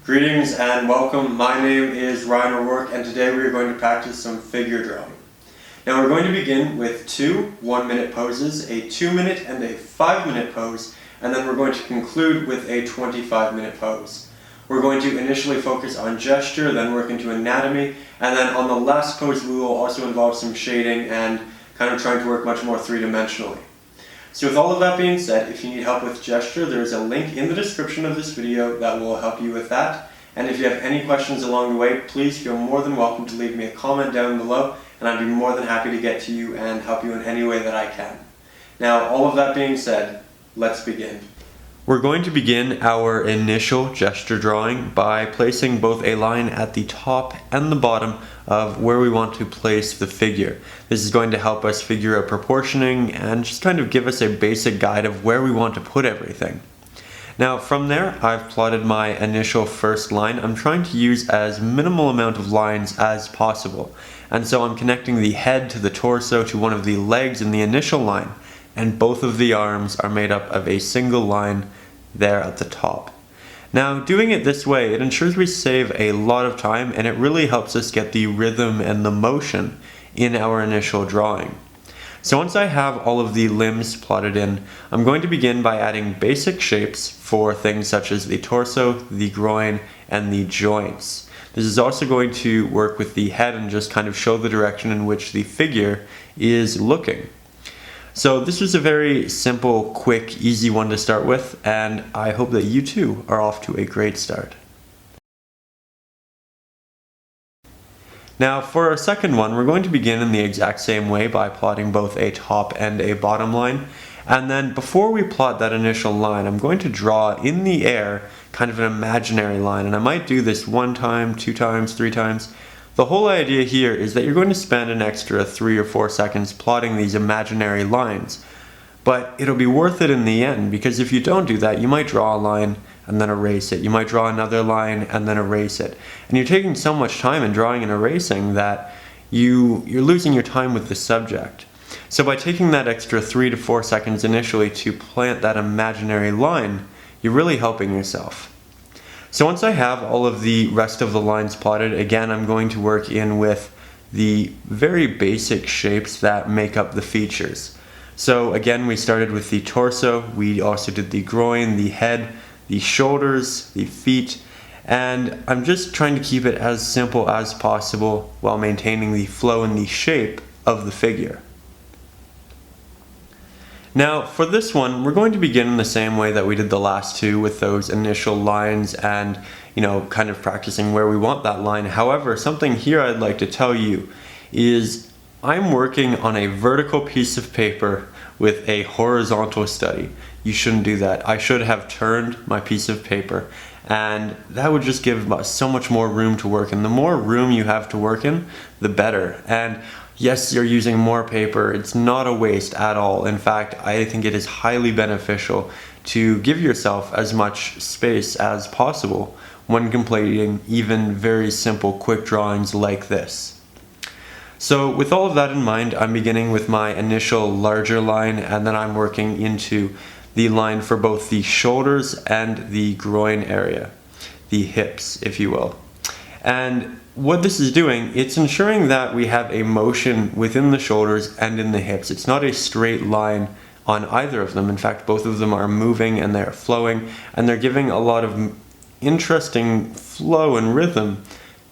Greetings and welcome. My name is Ryan O'Rourke and today we are going to practice some figure drawing. Now we're going to begin with two 1-minute poses, a 2-minute and a 5-minute pose, and then we're going to conclude with a 25-minute pose. We're going to initially focus on gesture, then work into anatomy, and then on the last pose we will also involve some shading and kind of trying to work much more three-dimensionally. So with all of that being said, if you need help with gesture, there is a link in the description of this video that will help you with that. And if you have any questions along the way, please feel more than welcome to leave me a comment down below, and I'd be more than happy to get to you and help you in any way that I can. Now, all of that being said, let's begin. We're going to begin our initial gesture drawing by placing both a line at the top and the bottom of where we want to place the figure. This is going to help us figure out proportioning and just kind of give us a basic guide of where we want to put everything. Now from there, I've plotted my initial first line. I'm trying to use as minimal amount of lines as possible. And so I'm connecting the head to the torso to one of the legs in the initial line, and both of the arms are made up of a single line there at the top. Now doing it this way, it ensures we save a lot of time and it really helps us get the rhythm and the motion in our initial drawing. So once I have all of the limbs plotted in, I'm going to begin by adding basic shapes for things such as the torso, the groin, and the joints. This is also going to work with the head and just kind of show the direction in which the figure is looking. So this was a very simple, quick, easy one to start with, and I hope that you too are off to a great start. Now for our second one, we're going to begin in the exact same way by plotting both a top and a bottom line. And then before we plot that initial line, I'm going to draw in the air kind of an imaginary line. And I might do this 1 time, 2 times, 3 times. The whole idea here is that you're going to spend an extra 3 or 4 seconds plotting these imaginary lines. But it'll be worth it in the end, because if you don't do that, you might draw a line and then erase it. You might draw another line and then erase it. And you're taking so much time in drawing and erasing that you're losing your time with the subject. So by taking that extra 3 to 4 seconds initially to plant that imaginary line, you're really helping yourself. So once I have all of the rest of the lines plotted, again I'm going to work in with the very basic shapes that make up the features. So again, we started with the torso, we also did the groin, the head, the shoulders, the feet, and I'm just trying to keep it as simple as possible while maintaining the flow and the shape of the figure. Now for this one, we're going to begin in the same way that we did the last two, with those initial lines and, kind of practicing where we want that line. However, something here I'd like to tell you is I'm working on a vertical piece of paper with a horizontal study. You shouldn't do that. I should have turned my piece of paper, and that would just give us so much more room to work in. The more room you have to work in, the better. And yes, you're using more paper. It's not a waste at all. In fact, I think it is highly beneficial to give yourself as much space as possible when completing even very simple quick drawings like this. So with all of that in mind, I'm beginning with my initial larger line, and then I'm working into the line for both the shoulders and the groin area, the hips, if you will. And what this is doing, it's ensuring that we have a motion within the shoulders and in the hips. It's not a straight line on either of them. In fact, both of them are moving and they're flowing, and they're giving a lot of interesting flow and rhythm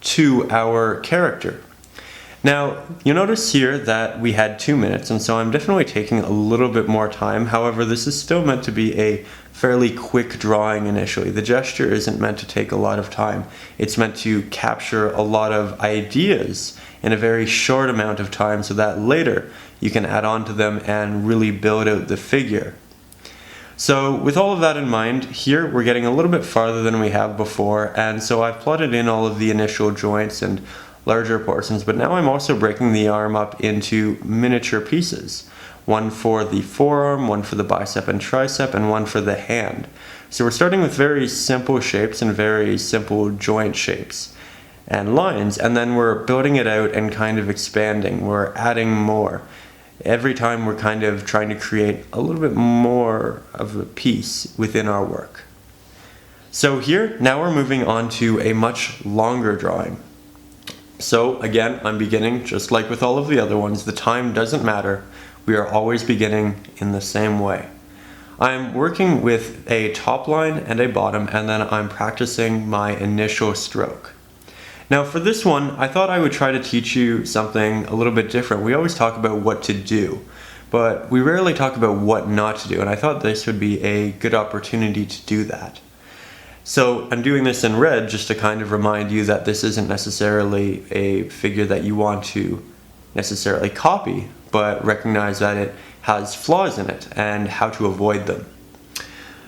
to our character. Now, you'll notice here that we had 2 minutes, and so I'm definitely taking a little bit more time. However, this is still meant to be a fairly quick drawing initially. The gesture isn't meant to take a lot of time. It's meant to capture a lot of ideas in a very short amount of time so that later you can add on to them and really build out the figure. So with all of that in mind, here we're getting a little bit farther than we have before, and so I've plotted in all of the initial joints and larger portions, but now I'm also breaking the arm up into miniature pieces. One for the forearm, one for the bicep and tricep, and one for the hand. So we're starting with very simple shapes and very simple joint shapes and lines, and then we're building it out and kind of expanding. We're adding more. Every time we're kind of trying to create a little bit more of a piece within our work. So here, now we're moving on to a much longer drawing. So again, I'm beginning just like with all of the other ones. The time doesn't matter. We are always beginning in the same way. I'm working with a top line and a bottom, and then I'm practicing my initial stroke. Now for this one, I thought I would try to teach you something a little bit different. We always talk about what to do, but we rarely talk about what not to do, and I thought this would be a good opportunity to do that. So I'm doing this in red just to kind of remind you that this isn't necessarily a figure that you want to necessarily copy, but recognize that it has flaws in it and how to avoid them.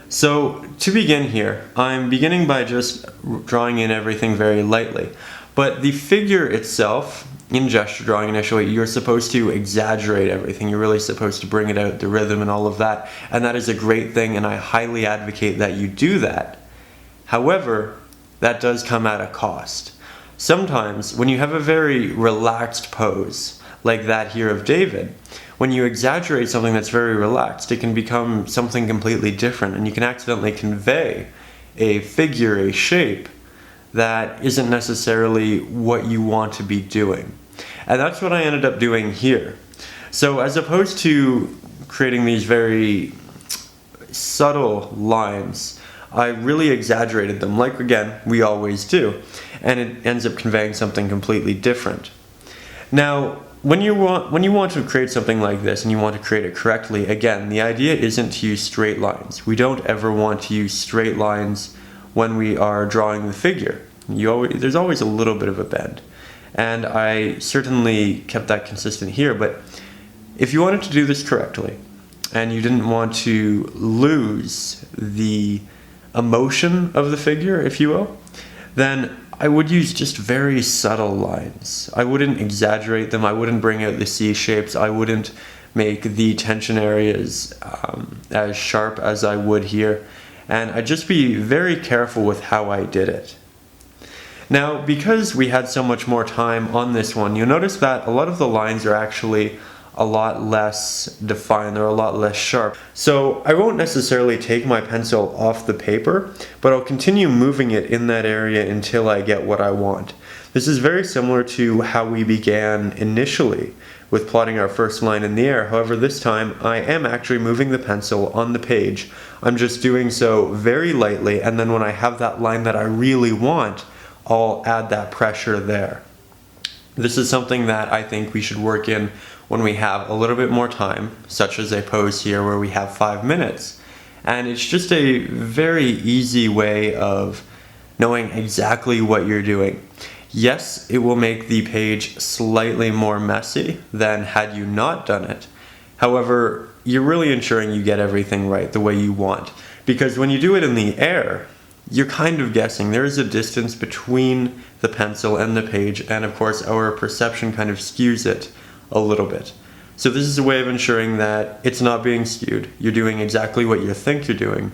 So to begin here, I'm beginning by just drawing in everything very lightly. But the figure itself, in gesture drawing initially, you're supposed to exaggerate everything. You're really supposed to bring it out, the rhythm and all of that. And that is a great thing, and I highly advocate that you do that. However, that does come at a cost. Sometimes, when you have a very relaxed pose, like that here of David, when you exaggerate something that's very relaxed, it can become something completely different, and you can accidentally convey a figure, a shape, that isn't necessarily what you want to be doing. And that's what I ended up doing here. So as opposed to creating these very subtle lines, I really exaggerated them, like again, we always do, and it ends up conveying something completely different. Now, when you want to create something like this and you want to create it correctly, again, the idea isn't to use straight lines. We don't ever want to use straight lines when we are drawing the figure. There's always a little bit of a bend, and I certainly kept that consistent here, but if you wanted to do this correctly, and you didn't want to lose the emotion of the figure, if you will, then I would use just very subtle lines. I wouldn't exaggerate them. I wouldn't bring out the C shapes. I wouldn't make the tension areas as sharp as I would here. And I'd just be very careful with how I did it. Now, because we had so much more time on this one, you'll notice that a lot of the lines are actually a lot less defined, they're a lot less sharp. So I won't necessarily take my pencil off the paper, but I'll continue moving it in that area until I get what I want. This is very similar to how we began initially with plotting our first line in the air. However, this time I am actually moving the pencil on the page. I'm just doing so very lightly, and then when I have that line that I really want, I'll add that pressure there. This is something that I think we should work in when we have a little bit more time, such as a pose here where we have 5 minutes. And it's just a very easy way of knowing exactly what you're doing. Yes, it will make the page slightly more messy than had you not done it. However, you're really ensuring you get everything right the way you want. Because when you do it in the air, you're kind of guessing. There is a distance between the pencil and the page, and of course our perception kind of skews it a little bit. So this is a way of ensuring that it's not being skewed. You're doing exactly what you think you're doing,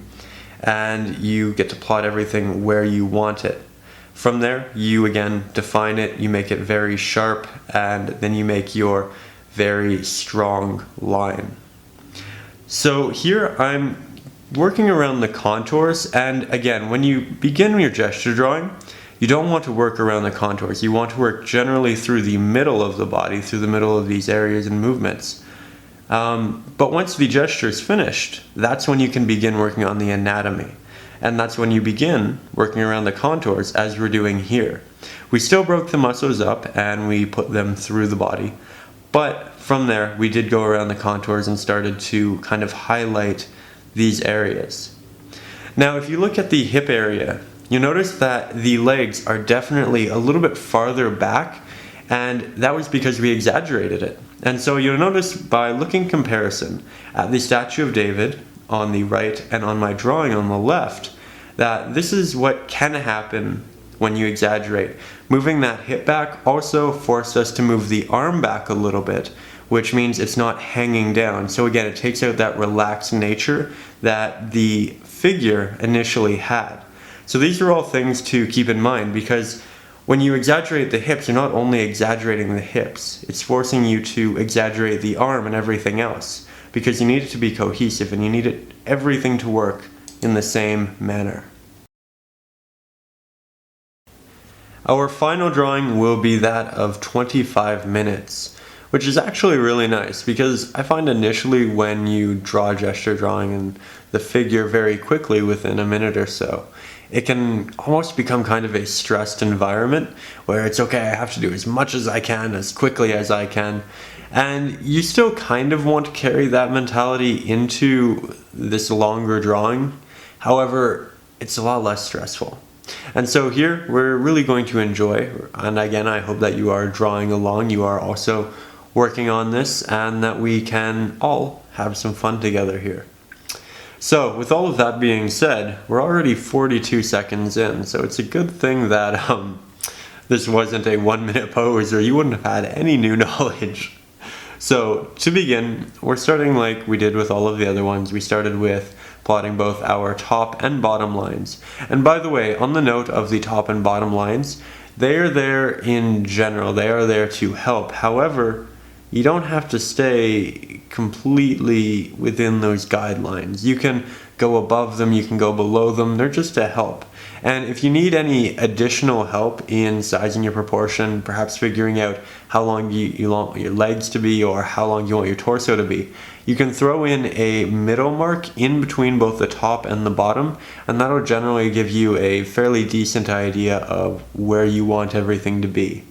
and you get to plot everything where you want it. From there, you again define it, you make it very sharp, and then you make your very strong line. So here I'm working around the contours, and again, when you begin your gesture drawing, you don't want to work around the contours. You want to work generally through the middle of the body, through the middle of these areas and movements. But once the gesture is finished, that's when you can begin working on the anatomy. And that's when you begin working around the contours, as we're doing here. We still broke the muscles up and we put them through the body. But from there, we did go around the contours and started to kind of highlight these areas. Now, if you look at the hip area, you notice that the legs are definitely a little bit farther back, and that was because we exaggerated it. And so you'll notice by looking comparison at the statue of David on the right and on my drawing on the left, that this is what can happen when you exaggerate. Moving that hip back also forced us to move the arm back a little bit, which means it's not hanging down. So again, it takes out that relaxed nature that the figure initially had. So these are all things to keep in mind, because when you exaggerate the hips, you're not only exaggerating the hips, it's forcing you to exaggerate the arm and everything else, because you need it to be cohesive and you need everything to work in the same manner. Our final drawing will be that of 25 minutes, which is actually really nice because I find initially when you draw a gesture drawing and the figure very quickly within a minute or so, it can almost become kind of a stressed environment where it's okay, I have to do as much as I can, as quickly as I can. And you still kind of want to carry that mentality into this longer drawing. However, it's a lot less stressful. And so here we're really going to enjoy, and again, I hope that you are drawing along, you are also working on this, and that we can all have some fun together here. So with all of that being said, we're already 42 seconds in, so it's a good thing that this wasn't a 1 minute pose or you wouldn't have had any new knowledge. So to begin, we're starting like we did with all of the other ones. We started with plotting both our top and bottom lines. And by the way, on the note of the top and bottom lines, they are there in general, they are there to help. However, you don't have to stay completely within those guidelines. You can go above them, you can go below them, they're just a help. And if you need any additional help in sizing your proportion, perhaps figuring out how long you want your legs to be or how long you want your torso to be, you can throw in a middle mark in between both the top and the bottom, and that'll generally give you a fairly decent idea of where you want everything to be.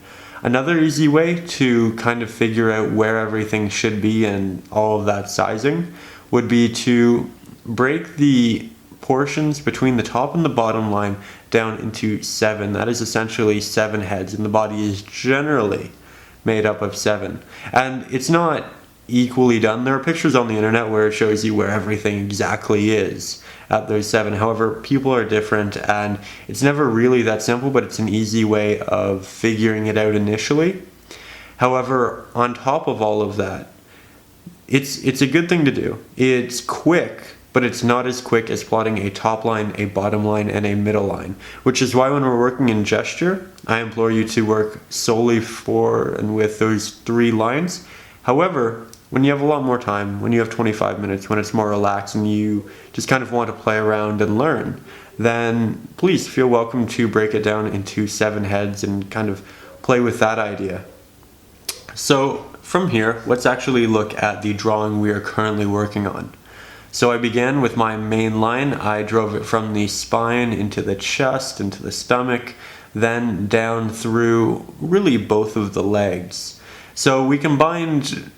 Another easy way to kind of figure out where everything should be and all of that sizing would be to break the portions between the top and the bottom line down into 7. That is essentially 7 heads, and the body is generally made up of 7. And it's not equally done. There are pictures on the internet where it shows you where everything exactly is at those 7. However, people are different and it's never really that simple, but it's an easy way of figuring it out initially. However, on top of all of that, it's a good thing to do. It's quick, but it's not as quick as plotting a top line, a bottom line, and a middle line, which is why when we're working in gesture, I implore you to work solely for and with those 3 lines. However, when you have a lot more time, when you have 25 minutes, when it's more relaxed and you just kind of want to play around and learn, then please feel welcome to break it down into 7 heads and kind of play with that idea. So from here, let's actually look at the drawing we are currently working on. So I began with my main line. I drove it from the spine into the chest, into the stomach, then down through really both of the legs. So we combined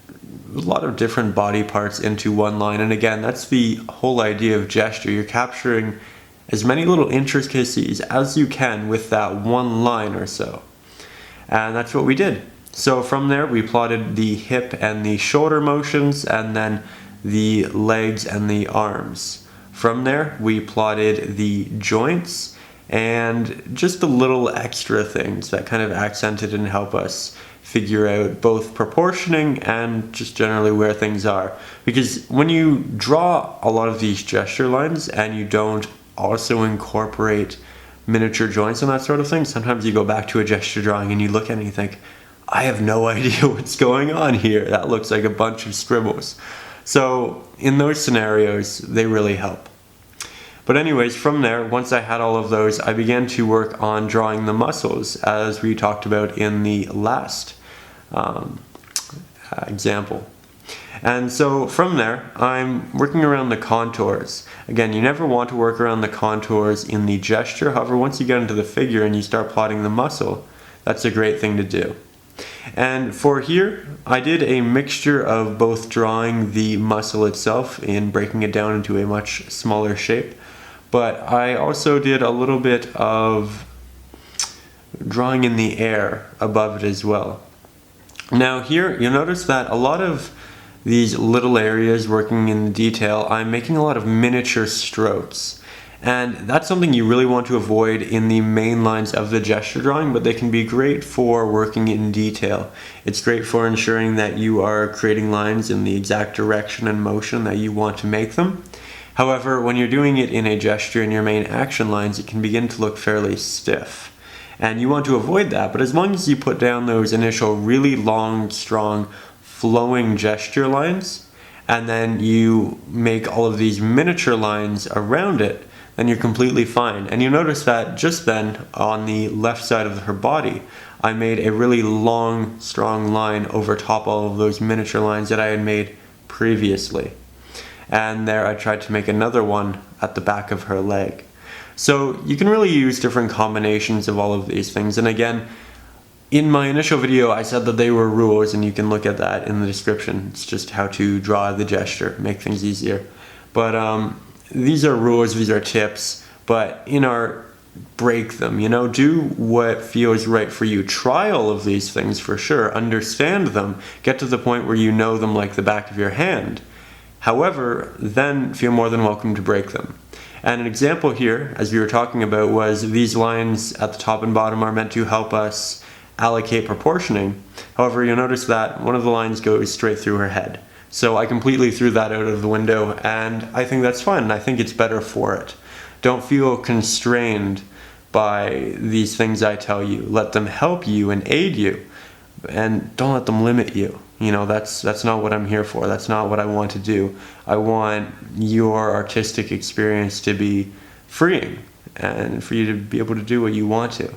a lot of different body parts into one line, and again, that's the whole idea of gesture. You're capturing as many little intricacies as you can with that one line or so. And that's what we did. So from there, we plotted the hip and the shoulder motions, and then the legs and the arms. From there, we plotted the joints and just the little extra things that kind of accented and help us figure out both proportioning and just generally where things are. Because when you draw a lot of these gesture lines and you don't also incorporate miniature joints and that sort of thing, sometimes you go back to a gesture drawing and you look at it and you think, I have no idea what's going on here. That looks like a bunch of scribbles. So in those scenarios, they really help. But anyways, from there, once I had all of those, I began to work on drawing the muscles, as we talked about in the last example. And so from there, I'm working around the contours. Again, you never want to work around the contours in the gesture. However, once you get into the figure and you start plotting the muscle, that's a great thing to do. And for here, I did a mixture of both drawing the muscle itself and breaking it down into a much smaller shape, but I also did a little bit of drawing in the air above it as well. Now here, you'll notice that a lot of these little areas working in detail, I'm making a lot of miniature strokes. And that's something you really want to avoid in the main lines of the gesture drawing, but they can be great for working in detail. It's great for ensuring that you are creating lines in the exact direction and motion that you want to make them. However, when you're doing it in a gesture in your main action lines, it can begin to look fairly stiff. And you want to avoid that, but as long as you put down those initial really long, strong, flowing gesture lines, and then you make all of these miniature lines around it, then you're completely fine. And you notice that just then, on the left side of her body, I made a really long, strong line over top all of those miniature lines that I had made previously. And there I tried to make another one at the back of her leg. So you can really use different combinations of all of these things. And again, in my initial video, I said that they were rules, and you can look at that in the description. It's just how to draw the gesture, make things easier. But these are rules, these are tips, but in art, break them, do what feels right for you. Try all of these things for sure, understand them, get to the point where you know them like the back of your hand. However, then feel more than welcome to break them. And an example here, as we were talking about, was these lines at the top and bottom are meant to help us allocate proportioning. However, you'll notice that one of the lines goes straight through her head. So I completely threw that out of the window, and I think that's fine, and I think it's better for it. Don't feel constrained by these things I tell you. Let them help you and aid you, and don't let them limit you. That's not what I'm here for. That's not what I want to do. I want your artistic experience to be freeing and for you to be able to do what you want to.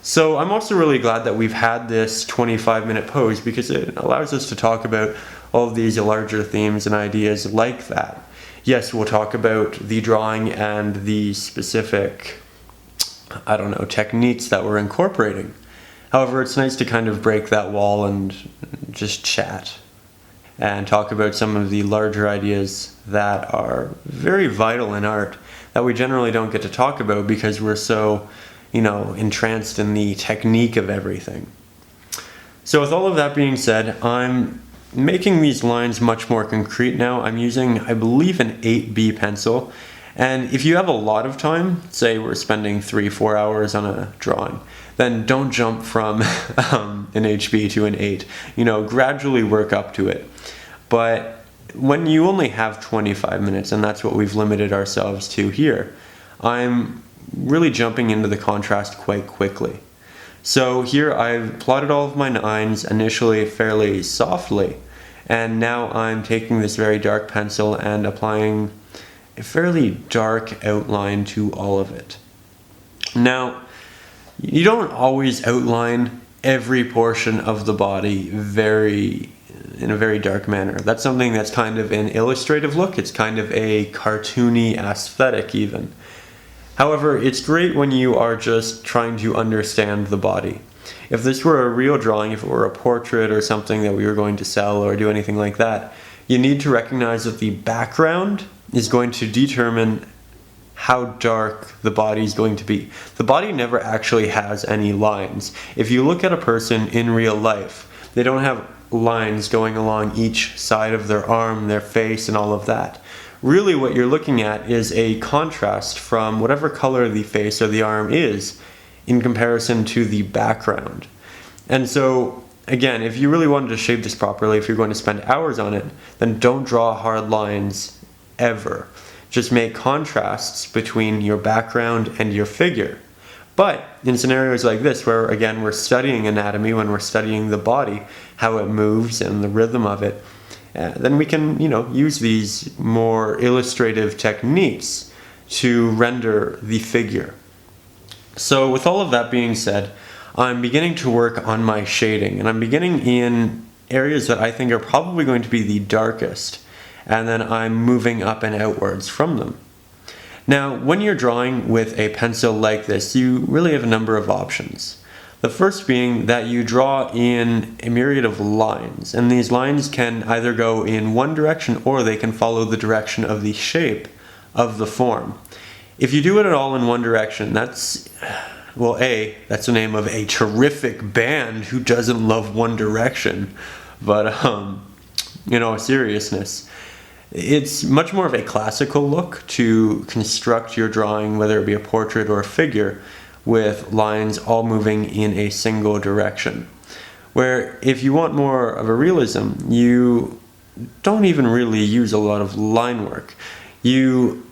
So I'm also really glad that we've had this 25-minute pose, because it allows us to talk about all of these larger themes and ideas like that. Yes, we'll talk about the drawing and the specific, techniques that we're incorporating. However, it's nice to kind of break that wall and just chat and talk about some of the larger ideas that are very vital in art that we generally don't get to talk about because we're so, entranced in the technique of everything. So with all of that being said, I'm making these lines much more concrete now. I'm using, I believe, an 8B pencil. And if you have a lot of time, say we're spending 3-4 hours on a drawing, then don't jump from an HB to an 8. Gradually work up to it. But when you only have 25 minutes, and that's what we've limited ourselves to here, I'm really jumping into the contrast quite quickly. So here I've plotted all of my lines initially fairly softly, and now I'm taking this very dark pencil and applying a fairly dark outline to all of it. Now, you don't always outline every portion of the body in a very dark manner. That's something that's kind of an illustrative look. It's kind of a cartoony aesthetic even. However, it's great when you are just trying to understand the body. If this were a real drawing, if it were a portrait or something that we were going to sell or do anything like that, you need to recognize that the background is going to determine how dark the body is going to be. The body never actually has any lines. If you look at a person in real life, they don't have lines going along each side of their arm, their face, and all of that. Really what you're looking at is a contrast from whatever color the face or the arm is in comparison to the background. And so, again, if you really wanted to shape this properly, if you're going to spend hours on it, then don't draw hard lines ever. Just make contrasts between your background and your figure. But in scenarios like this, where again we're studying anatomy, when we're studying the body, how it moves and the rhythm of it, then we can, use these more illustrative techniques to render the figure. So with all of that being said, I'm beginning to work on my shading, and I'm beginning in areas that I think are probably going to be the darkest, and then I'm moving up and outwards from them. Now, when you're drawing with a pencil like this, you really have a number of options. The first being that you draw in a myriad of lines, and these lines can either go in one direction or they can follow the direction of the shape of the form. If you do it at all in one direction, that's the name of a terrific band who doesn't love One Direction, but seriousness. It's much more of a classical look to construct your drawing, whether it be a portrait or a figure, with lines all moving in a single direction. Where if you want more of a realism, you don't even really use a lot of line work. You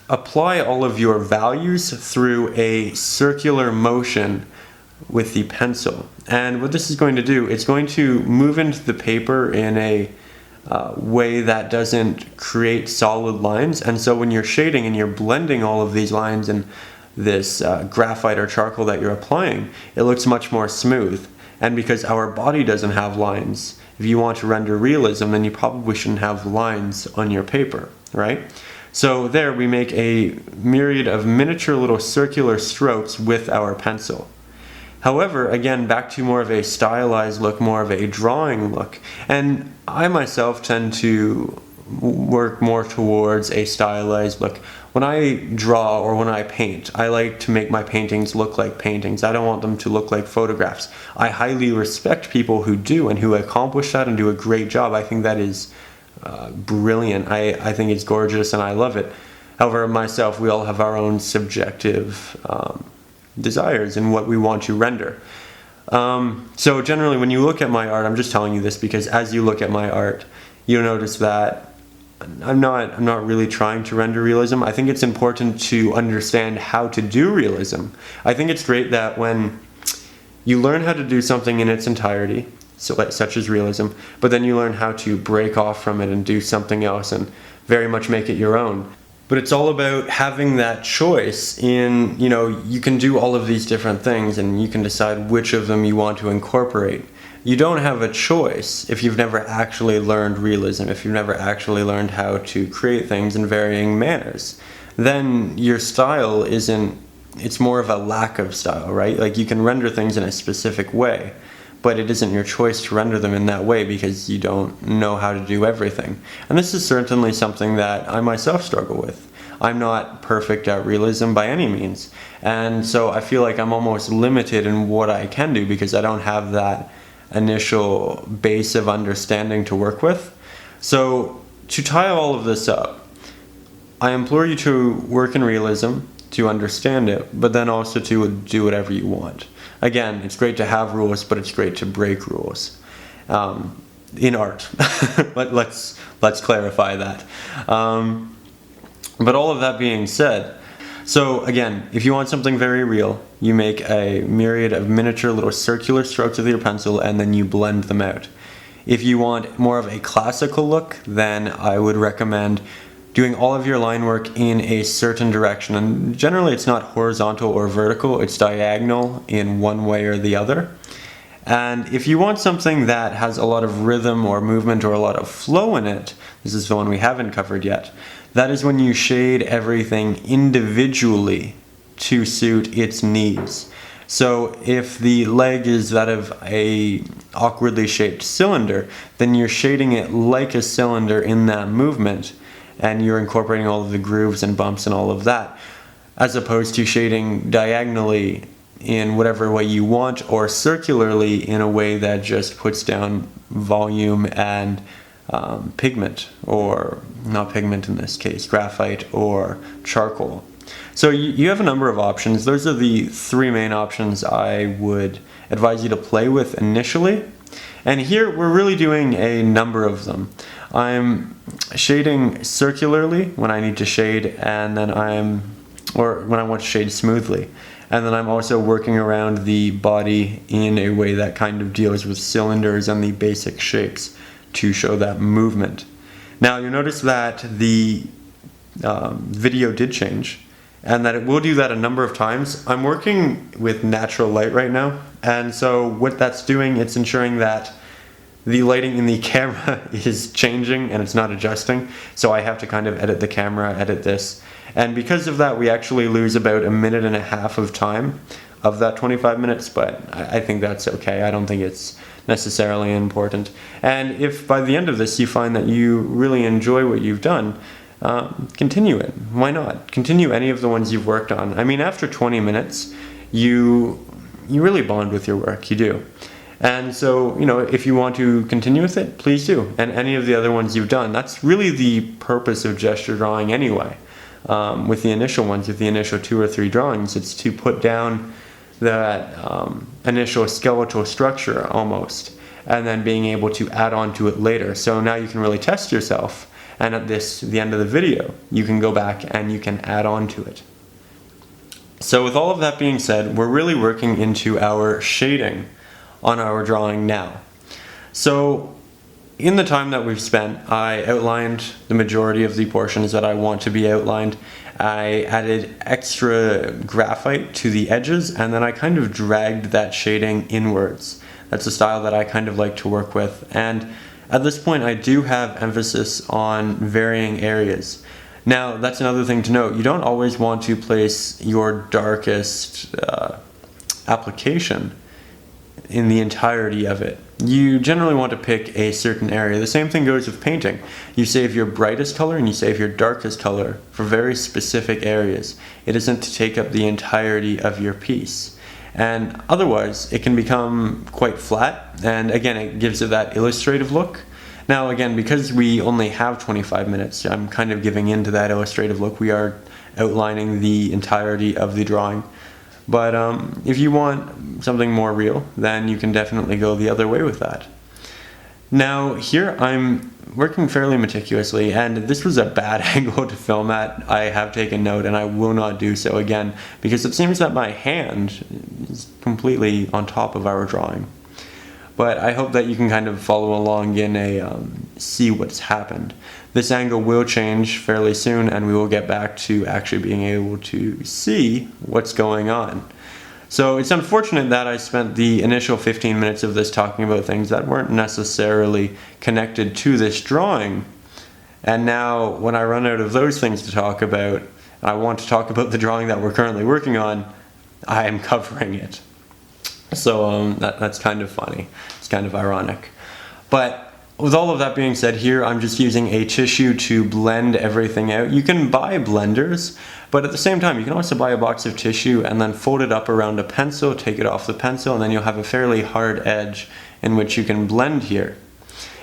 apply all of your values through a circular motion with the pencil. And what this is going to do, it's going to move into the paper in a way that doesn't create solid lines. And so when you're shading and you're blending all of these lines in this graphite or charcoal that you're applying, it looks much more smooth. And because our body doesn't have lines, if you want to render realism, then you probably shouldn't have lines on your paper, right? So there we make a myriad of miniature little circular strokes with our pencil. However, again, back to more of a stylized look, more of a drawing look. And I myself tend to work more towards a stylized look. When I draw or when I paint, I like to make my paintings look like paintings. I don't want them to look like photographs. I highly respect people who do and who accomplish that and do a great job. I think that is brilliant. I think it's gorgeous and I love it. However, myself, we all have our own subjective desires and what we want to render. So generally when you look at my art, I'm just telling you this because as you look at my art, you'll notice that I'm not really trying to render realism. I think it's important to understand how to do realism. I think it's great that when you learn how to do something in its entirety, such as realism, but then you learn how to break off from it and do something else and very much make it your own. But it's all about having that choice in, you can do all of these different things and you can decide which of them you want to incorporate. You don't have a choice if you've never actually learned realism, if you've never actually learned how to create things in varying manners. Then your style it's more of a lack of style, right? Like you can render things in a specific way, but it isn't your choice to render them in that way because you don't know how to do everything. And this is certainly something that I myself struggle with. I'm not perfect at realism by any means. And so I feel like I'm almost limited in what I can do because I don't have that initial base of understanding to work with. So to tie all of this up, I implore you to work in realism, to understand it, but then also to do whatever you want. Again, it's great to have rules, but it's great to break rules in art. Let's clarify that. But all of that being said, so again, if you want something very real, you make a myriad of miniature little circular strokes with your pencil and then you blend them out. If you want more of a classical look, then I would recommend doing all of your line work in a certain direction. And generally it's not horizontal or vertical, it's diagonal in one way or the other. And if you want something that has a lot of rhythm or movement or a lot of flow in it, this is the one we haven't covered yet, that is when you shade everything individually to suit its needs. So if the leg is that of a awkwardly shaped cylinder, then you're shading it like a cylinder in that movement, and you're incorporating all of the grooves and bumps and all of that, as opposed to shading diagonally in whatever way you want or circularly in a way that just puts down volume and pigment, or not pigment in this case, graphite or charcoal. So you have a number of options. Those are the three main options I would advise you to play with initially. And here we're really doing a number of them. I'm shading circularly when I need to shade, and then when I want to shade smoothly. And then I'm also working around the body in a way that kind of deals with cylinders and the basic shapes to show that movement. Now you'll notice that the video did change, and that it will do that a number of times. I'm working with natural light right now, and so what that's doing, it's ensuring that the lighting in the camera is changing and it's not adjusting, so I have to kind of edit the camera, edit this, and because of that we actually lose about 1.5 minutes of time of that 25 minutes, but I think that's okay. I don't think it's necessarily important. And if by the end of this you find that you really enjoy what you've done, continue it. Why not? Continue any of the ones you've worked on. I mean, after 20 minutes, you really bond with your work, you do. And so, if you want to continue with it, please do. And any of the other ones you've done, that's really the purpose of gesture drawing anyway. With the initial ones, with the initial 2 or 3 drawings, it's to put down that initial skeletal structure almost, and then being able to add on to it later. So now you can really test yourself, and at the end of the video, you can go back and you can add on to it. So with all of that being said, we're really working into our shading on our drawing now. So in the time that we've spent, I outlined the majority of the portions that I want to be outlined. I added extra graphite to the edges, and then I kind of dragged that shading inwards. That's a style that I kind of like to work with. And at this point, I do have emphasis on varying areas. Now, that's another thing to note. You don't always want to place your darkest application in the entirety of it. You generally want to pick a certain area. The same thing goes with painting. You save your brightest color and you save your darkest color for very specific areas. It isn't to take up the entirety of your piece. And otherwise, it can become quite flat, and again, it gives it that illustrative look. Now again, because we only have 25 minutes, I'm kind of giving into that illustrative look. We are outlining the entirety of the drawing. But if you want something more real, then you can definitely go the other way with that. Now here I'm working fairly meticulously, and this was a bad angle to film at. I have taken note, and I will not do so again, because it seems that my hand is completely on top of our drawing. But I hope that you can kind of follow along and see what's happened. This angle will change fairly soon, and we will get back to actually being able to see what's going on. So it's unfortunate that I spent the initial 15 minutes of this talking about things that weren't necessarily connected to this drawing. And now when I run out of those things to talk about, and I want to talk about the drawing that we're currently working on, I am covering it. So that's kind of funny. It's kind of ironic. But with all of that being said, here I'm just using a tissue to blend everything out. You can buy blenders, but at the same time you can also buy a box of tissue and then fold it up around a pencil, take it off the pencil, and then you'll have a fairly hard edge in which you can blend here.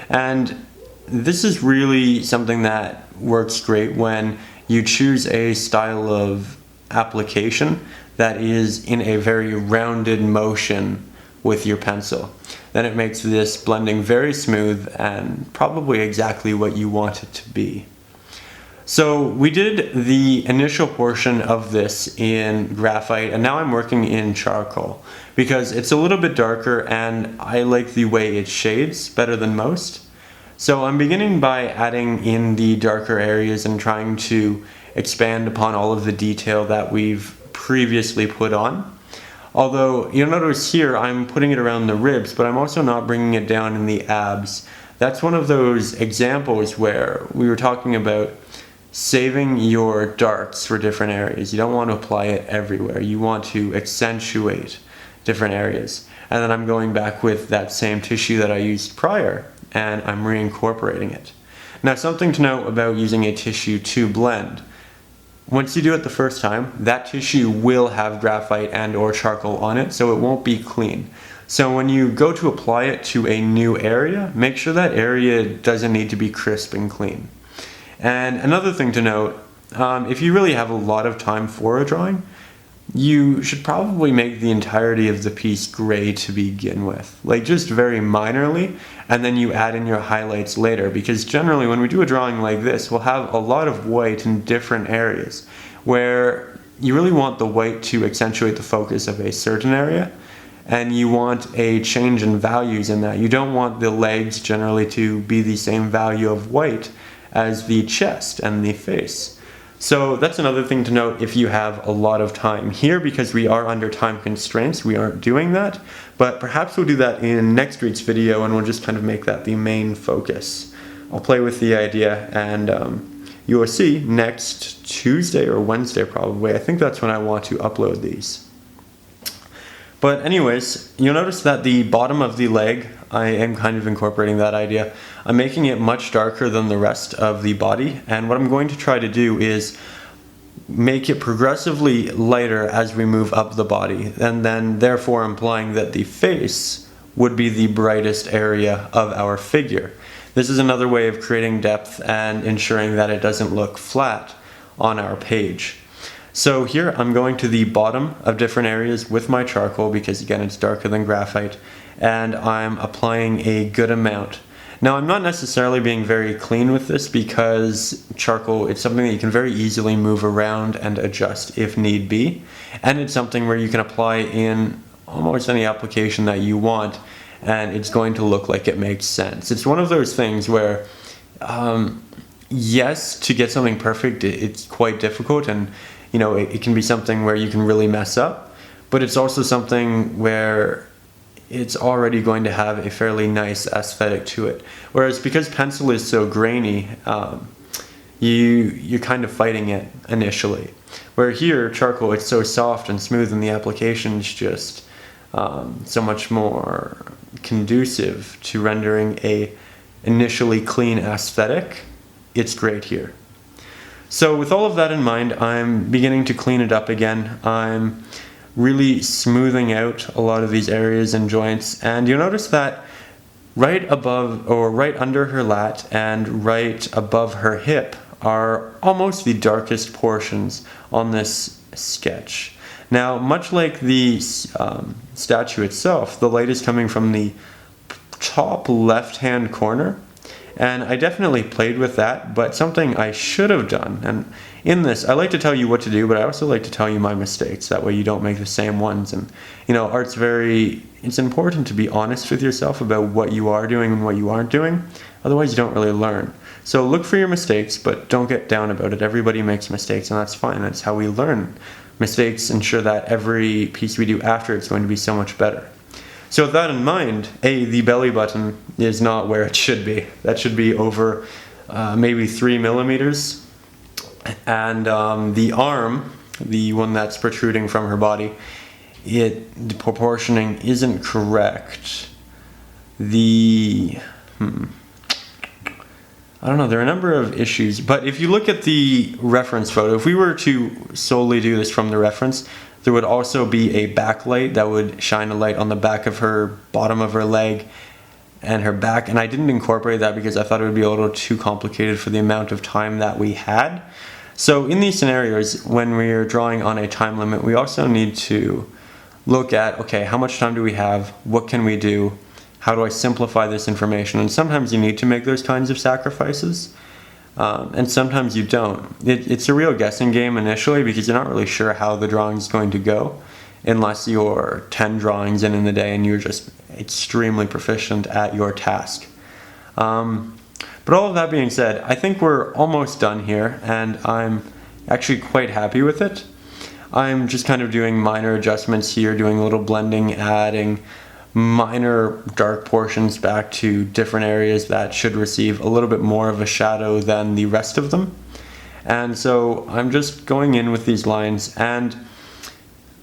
And this is really something that works great when you choose a style of application that is in a very rounded motion with your pencil. Then it makes this blending very smooth and probably exactly what you want it to be. So we did the initial portion of this in graphite, and now I'm working in charcoal because it's a little bit darker and I like the way it shades better than most. So I'm beginning by adding in the darker areas and trying to expand upon all of the detail that we've previously put on. Although you'll notice here I'm putting it around the ribs, but I'm also not bringing it down in the abs. That's one of those examples where we were talking about saving your darks for different areas. You don't want to apply it everywhere. You want to accentuate different areas. And then I'm going back with that same tissue that I used prior, and I'm reincorporating it. Now, something to note about using a tissue to blend. Once you do it the first time, that tissue will have graphite and or charcoal on it, so it won't be clean. So when you go to apply it to a new area, make sure that area doesn't need to be crisp and clean. And another thing to note, if you really have a lot of time for a drawing, you should probably make the entirety of the piece gray to begin with, like just very minorly, and then you add in your highlights later, because generally when we do a drawing like this, we'll have a lot of white in different areas where you really want the white to accentuate the focus of a certain area, and you want a change in values in that. You don't want the legs generally to be the same value of white as the chest and the face. So that's another thing to note if you have a lot of time. Here, because we are under time constraints, we aren't doing that, but perhaps we'll do that in next week's video and we'll just kind of make that the main focus. I'll play with the idea, and you will see next Tuesday or Wednesday probably. I think that's when I want to upload these. But anyways, you'll notice that the bottom of the leg, I am kind of incorporating that idea. I'm making it much darker than the rest of the body, and what I'm going to try to do is make it progressively lighter as we move up the body, and then therefore implying that the face would be the brightest area of our figure. This is another way of creating depth and ensuring that it doesn't look flat on our page. So here I'm going to the bottom of different areas with my charcoal because again it's darker than graphite, and I'm applying a good amount. Now I'm not necessarily being very clean with this because charcoal, it's something that you can very easily move around and adjust if need be, and it's something where you can apply in almost any application that you want, and it's going to look like it makes sense. It's one of those things where, yes, to get something perfect, it's quite difficult, and it can be something where you can really mess up, but it's also something where it's already going to have a fairly nice aesthetic to it. Whereas because pencil is so grainy, you're kind of fighting it initially. Where here, charcoal, it's so soft and smooth, and the application is just so much more conducive to rendering a initially clean aesthetic. It's great here. So with all of that in mind, I'm beginning to clean it up again. I'm really smoothing out a lot of these areas and joints, and you'll notice that right above or right under her lat and right above her hip are almost the darkest portions on this sketch. Now, much like the statue itself, the light is coming from the top left-hand corner, and I definitely played with that, but something I should have done, and in this, I like to tell you what to do, but I also like to tell you my mistakes, that way you don't make the same ones. And art's it's important to be honest with yourself about what you are doing and what you aren't doing, otherwise you don't really learn. So look for your mistakes, but don't get down about it. Everybody makes mistakes, and that's fine. That's how we learn. Mistakes ensure that every piece we do after it's going to be so much better. So with that in mind, the belly button is not where it should be. That should be over maybe 3 millimeters. And the arm, the one that's protruding from her body, the proportioning isn't correct. I don't know, there are a number of issues, but if you look at the reference photo, if we were to solely do this from the reference, there would also be a backlight that would shine a light on the back of her, bottom of her leg, and her back, and I didn't incorporate that because I thought it would be a little too complicated for the amount of time that we had. So in these scenarios, when we're drawing on a time limit, we also need to look at, okay, how much time do we have? What can we do? How do I simplify this information? And sometimes you need to make those kinds of sacrifices, and sometimes you don't. It's a real guessing game initially because you're not really sure how the drawing is going to go unless you're 10 drawings in the day and you're just extremely proficient at your task. But all of that being said, I think we're almost done here, and I'm actually quite happy with it. I'm just kind of doing minor adjustments here, doing a little blending, adding minor dark portions back to different areas that should receive a little bit more of a shadow than the rest of them. And so I'm just going in with these lines, and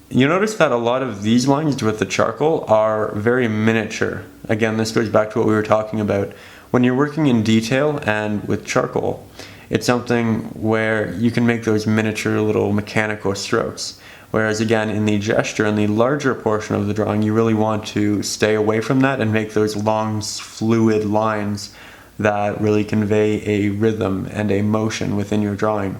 you notice that a lot of these lines with the charcoal are very miniature. Again, this goes back to what we were talking about. When you're working in detail and with charcoal, it's something where you can make those miniature little mechanical strokes. Whereas again, in the gesture, in the larger portion of the drawing, you really want to stay away from that and make those long, fluid lines that really convey a rhythm and a motion within your drawing.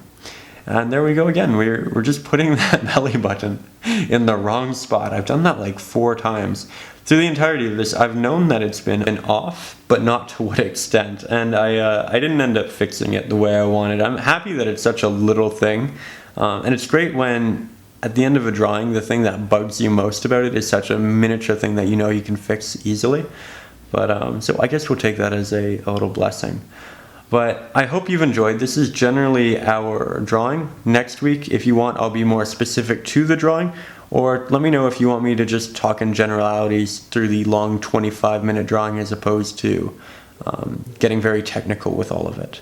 And there we go again, we're just putting that belly button in the wrong spot. I've done that like 4 times. Through the entirety of this, I've known that it's been off, but not to what extent. And I didn't end up fixing it the way I wanted. I'm happy that it's such a little thing. And it's great when, at the end of a drawing, the thing that bugs you most about it is such a miniature thing that you can fix easily. But so I guess we'll take that as a little blessing. But I hope you've enjoyed. This is generally our drawing. Next week, if you want, I'll be more specific to the drawing, or let me know if you want me to just talk in generalities through the long 25-minute drawing as opposed to getting very technical with all of it.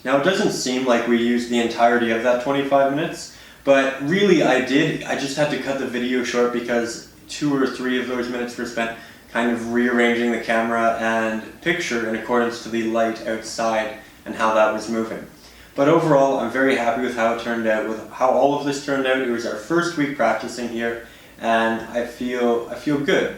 Now, it doesn't seem like we used the entirety of that 25 minutes, but really I did. I just had to cut the video short because 2 or 3 of those minutes were spent kind of rearranging the camera and picture in accordance to the light outside and how that was moving. But overall, I'm very happy with how it turned out, with how all of this turned out. It was our first week practicing here, and I feel good.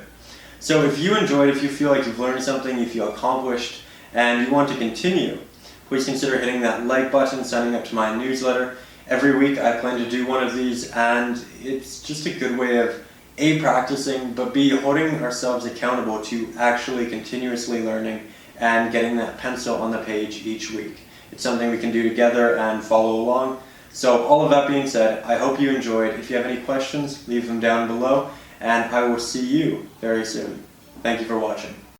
So if you enjoyed, if you feel like you've learned something, you feel accomplished, and you want to continue, please consider hitting that like button, signing up to my newsletter. Every week I plan to do one of these, and it's just a good way of A, practicing, but B, holding ourselves accountable to actually continuously learning and getting that pencil on the page each week. It's something we can do together and follow along. So all of that being said, I hope you enjoyed. If you have any questions, leave them down below, and I will see you very soon. Thank you for watching.